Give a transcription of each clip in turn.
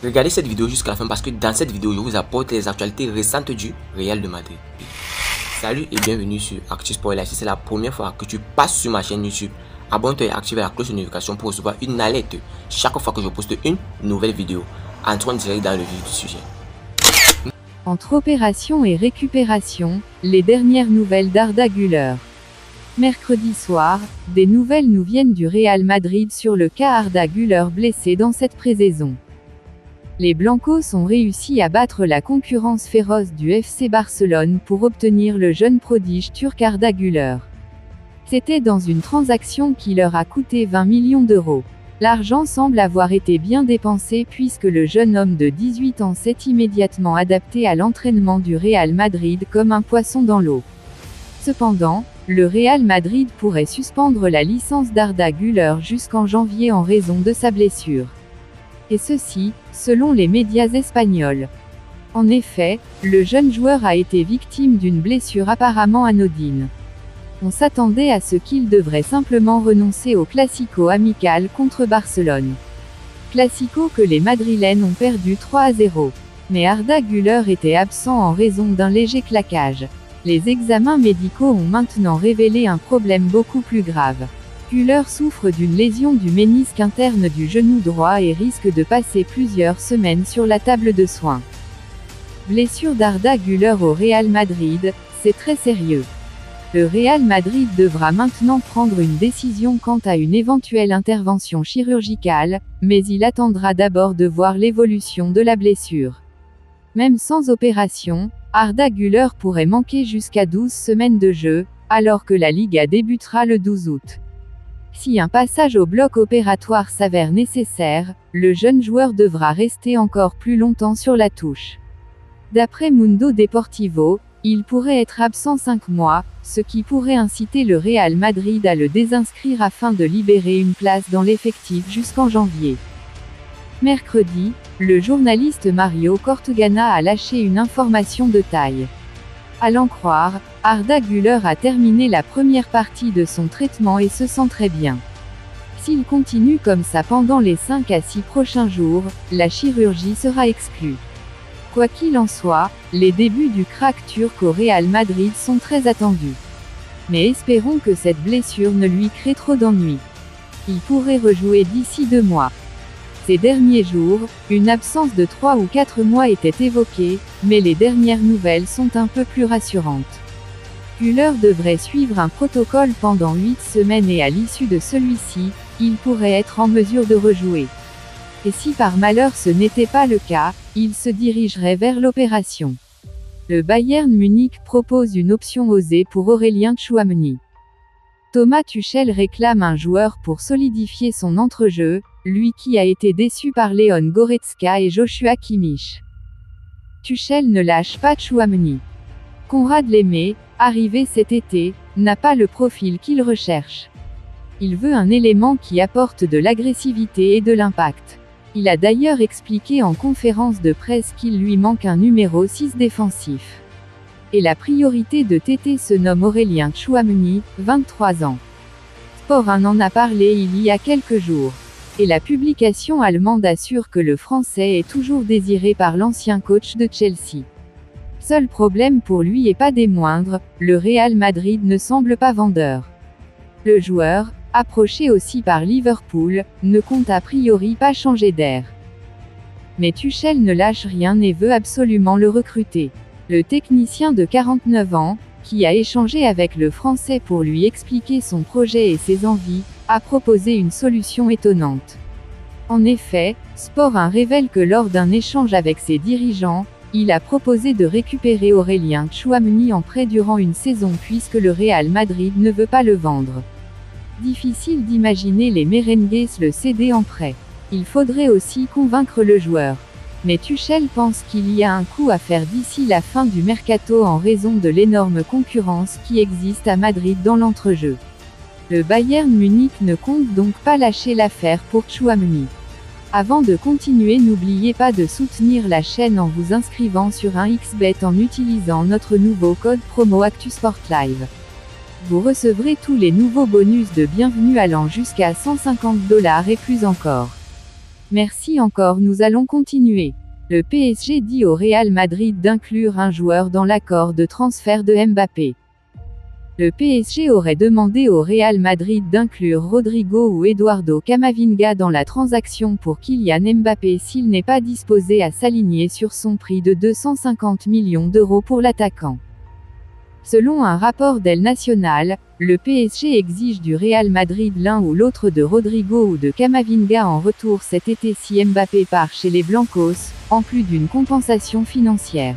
Regardez cette vidéo jusqu'à la fin parce que dans cette vidéo, je vous apporte les actualités récentes du Real de Madrid. Salut et bienvenue sur Actu-Sport Live. Si c'est la première fois que tu passes sur ma chaîne YouTube, abonne-toi et active la cloche de notification pour recevoir une alerte chaque fois que je poste une nouvelle vidéo. Entrons direct dans le vif du sujet. Entre opération et récupération, les dernières nouvelles d'Arda Güler. Mercredi soir, des nouvelles nous viennent du Real Madrid sur le cas Arda Güler blessé dans cette pré-saison. Les Blancos ont réussi à battre la concurrence féroce du FC Barcelone pour obtenir le jeune prodige turc Arda Güler. C'était dans une transaction qui leur a coûté 20 millions d'euros. L'argent semble avoir été bien dépensé puisque le jeune homme de 18 ans s'est immédiatement adapté à l'entraînement du Real Madrid comme un poisson dans l'eau. Cependant, le Real Madrid pourrait suspendre la licence d'Arda Güler jusqu'en janvier en raison de sa blessure. Et ceci, selon les médias espagnols. En effet, le jeune joueur a été victime d'une blessure apparemment anodine. On s'attendait à ce qu'il devrait simplement renoncer au Classico amical contre Barcelone. Classico que les Madrilènes ont perdu 3-0. Mais Arda Güler était absent en raison d'un léger claquage. Les examens médicaux ont maintenant révélé un problème beaucoup plus grave. Güler souffre d'une lésion du ménisque interne du genou droit et risque de passer plusieurs semaines sur la table de soins. Blessure d'Arda Güler au Real Madrid, c'est très sérieux. Le Real Madrid devra maintenant prendre une décision quant à une éventuelle intervention chirurgicale, mais il attendra d'abord de voir l'évolution de la blessure. Même sans opération, Arda Güler pourrait manquer jusqu'à 12 semaines de jeu, alors que la Liga débutera le 12 août. Si un passage au bloc opératoire s'avère nécessaire, le jeune joueur devra rester encore plus longtemps sur la touche. D'après Mundo Deportivo, il pourrait être absent 5 mois, ce qui pourrait inciter le Real Madrid à le désinscrire afin de libérer une place dans l'effectif jusqu'en janvier. Mercredi, le journaliste Mario Cortegana a lâché une information de taille. À l'en croire, Arda Güler a terminé la première partie de son traitement et se sent très bien. S'il continue comme ça pendant les 5 à 6 prochains jours, la chirurgie sera exclue. Quoi qu'il en soit, les débuts du crack turc au Real Madrid sont très attendus. Mais espérons que cette blessure ne lui crée trop d'ennuis. Il pourrait rejouer d'ici 2 mois. Ces derniers jours, une absence de 3 ou 4 mois était évoquée, mais les dernières nouvelles sont un peu plus rassurantes. Güler devrait suivre un protocole pendant 8 semaines et à l'issue de celui-ci, il pourrait être en mesure de rejouer. Et si par malheur ce n'était pas le cas, il se dirigerait vers l'opération. Le Bayern Munich propose une option osée pour Aurélien Tchouaméni. Thomas Tuchel réclame un joueur pour solidifier son entrejeu, lui qui a été déçu par Leon Goretzka et Joshua Kimmich. Tuchel ne lâche pas Tchouaméni. Konrad Laimet, arrivé cet été, n'a pas le profil qu'il recherche. Il veut un élément qui apporte de l'agressivité et de l'impact. Il a d'ailleurs expliqué en conférence de presse qu'il lui manque un numéro 6 défensif. Et la priorité de TT se nomme Aurélien Tchouaméni, 23 ans. Sport 1 en a parlé il y a quelques jours. Et la publication allemande assure que le Français est toujours désiré par l'ancien coach de Chelsea. Seul problème pour lui et pas des moindres, le Real Madrid ne semble pas vendeur. Le joueur, approché aussi par Liverpool, ne compte a priori pas changer d'air. Mais Tuchel ne lâche rien et veut absolument le recruter. Le technicien de 49 ans, qui a échangé avec le Français pour lui expliquer son projet et ses envies, a proposé une solution étonnante. En effet, Sport 1 révèle que lors d'un échange avec ses dirigeants, il a proposé de récupérer Aurélien Tchouaméni en prêt durant une saison puisque le Real Madrid ne veut pas le vendre. Difficile d'imaginer les merengues le céder en prêt. Il faudrait aussi convaincre le joueur. Mais Tuchel pense qu'il y a un coup à faire d'ici la fin du mercato en raison de l'énorme concurrence qui existe à Madrid dans l'entrejeu. Le Bayern Munich ne compte donc pas lâcher l'affaire pour Tchouaméni. Avant de continuer, n'oubliez pas de soutenir la chaîne en vous inscrivant sur un xBet en utilisant notre nouveau code promo Actu-Sport Live. Vous recevrez tous les nouveaux bonus de bienvenue allant jusqu'à 150 $ et plus encore. Merci encore, nous allons continuer. Le PSG dit au Real Madrid d'inclure un joueur dans l'accord de transfert de Mbappé. Le PSG aurait demandé au Real Madrid d'inclure Rodrigo ou Eduardo Camavinga dans la transaction pour Kylian Mbappé s'il n'est pas disposé à s'aligner sur son prix de 250 millions d'euros pour l'attaquant. Selon un rapport d'El Nacional, le PSG exige du Real Madrid l'un ou l'autre de Rodrigo ou de Camavinga en retour cet été si Mbappé part chez les Blancos, en plus d'une compensation financière.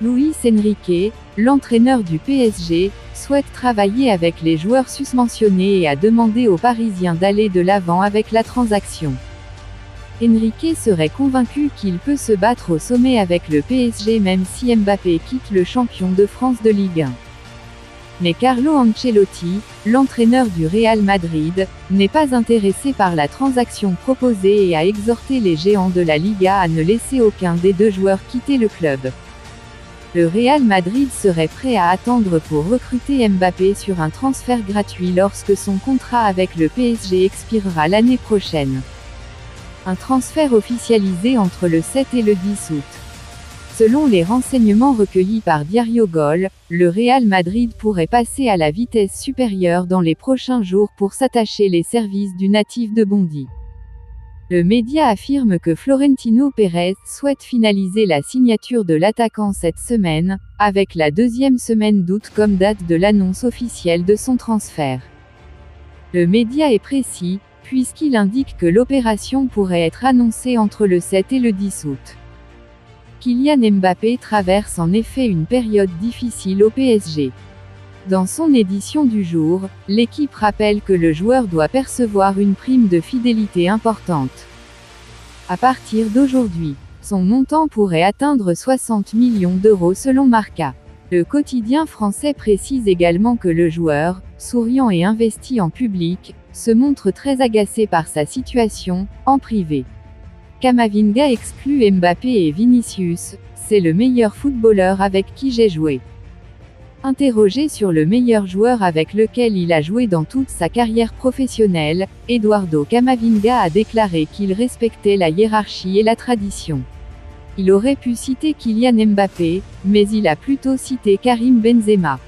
Luis Enrique, l'entraîneur du PSG, souhaite travailler avec les joueurs susmentionnés et a demandé aux Parisiens d'aller de l'avant avec la transaction. Enrique serait convaincu qu'il peut se battre au sommet avec le PSG même si Mbappé quitte le champion de France de Ligue 1. Mais Carlo Ancelotti, l'entraîneur du Real Madrid, n'est pas intéressé par la transaction proposée et a exhorté les géants de la Liga à ne laisser aucun des deux joueurs quitter le club. Le Real Madrid serait prêt à attendre pour recruter Mbappé sur un transfert gratuit lorsque son contrat avec le PSG expirera l'année prochaine. Un transfert officialisé entre le 7 et le 10 août. Selon les renseignements recueillis par Diario Gol, le Real Madrid pourrait passer à la vitesse supérieure dans les prochains jours pour s'attacher les services du natif de Bondy. Le média affirme que Florentino Pérez souhaite finaliser la signature de l'attaquant cette semaine, avec la deuxième semaine d'août comme date de l'annonce officielle de son transfert. Le média est précis, puisqu'il indique que l'opération pourrait être annoncée entre le 7 et le 10 août. Kylian Mbappé traverse en effet une période difficile au PSG. Dans son édition du jour, l'équipe rappelle que le joueur doit percevoir une prime de fidélité importante. À partir d'aujourd'hui, son montant pourrait atteindre 60 millions d'euros selon Marca. Le quotidien français précise également que le joueur, souriant et investi en public, se montre très agacé par sa situation, en privé. Camavinga exclut Mbappé et Vinicius, c'est le meilleur footballeur avec qui j'ai joué. Interrogé sur le meilleur joueur avec lequel il a joué dans toute sa carrière professionnelle, Eduardo Camavinga a déclaré qu'il respectait la hiérarchie et la tradition. Il aurait pu citer Kylian Mbappé, mais il a plutôt cité Karim Benzema.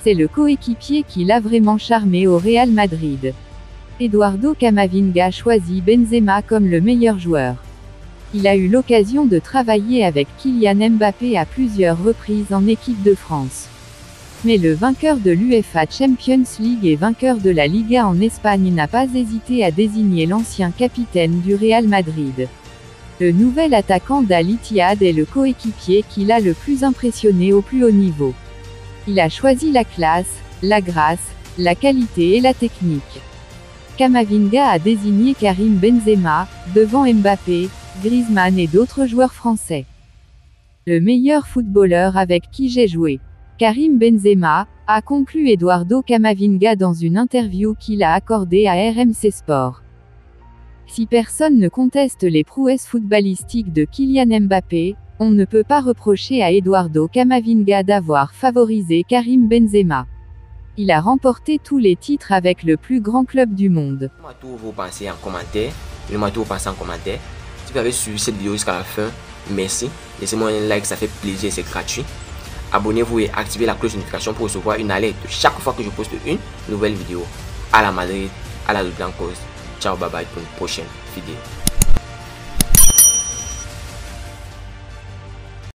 C'est le coéquipier qui l'a vraiment charmé au Real Madrid. Eduardo Camavinga choisit Benzema comme le meilleur joueur. Il a eu l'occasion de travailler avec Kylian Mbappé à plusieurs reprises en équipe de France. Mais le vainqueur de l'UEFA Champions League et vainqueur de la Liga en Espagne n'a pas hésité à désigner l'ancien capitaine du Real Madrid. Le nouvel attaquant d'Al Ittihad est le coéquipier qui l'a le plus impressionné au plus haut niveau. Il a choisi la classe, la grâce, la qualité et la technique. Camavinga a désigné Karim Benzema, devant Mbappé, Griezmann et d'autres joueurs français. Le meilleur footballeur avec qui j'ai joué. Karim Benzema, a conclu Eduardo Camavinga dans une interview qu'il a accordée à RMC Sport. Si personne ne conteste les prouesses footballistiques de Kylian Mbappé, on ne peut pas reprocher à Eduardo Camavinga d'avoir favorisé Karim Benzema. Il a remporté tous les titres avec le plus grand club du monde. Dites-moi tout vos pensées en commentaire. Dites-moi tout vos pensées en commentaire. Si vous avez suivi cette vidéo jusqu'à la fin, merci. Laissez-moi un like, ça fait plaisir, c'est gratuit. Abonnez-vous et activez la cloche de notification pour recevoir une alerte chaque fois que je poste une nouvelle vidéo. À la Madrid, à la Blancos. Ciao, bye bye pour une prochaine vidéo.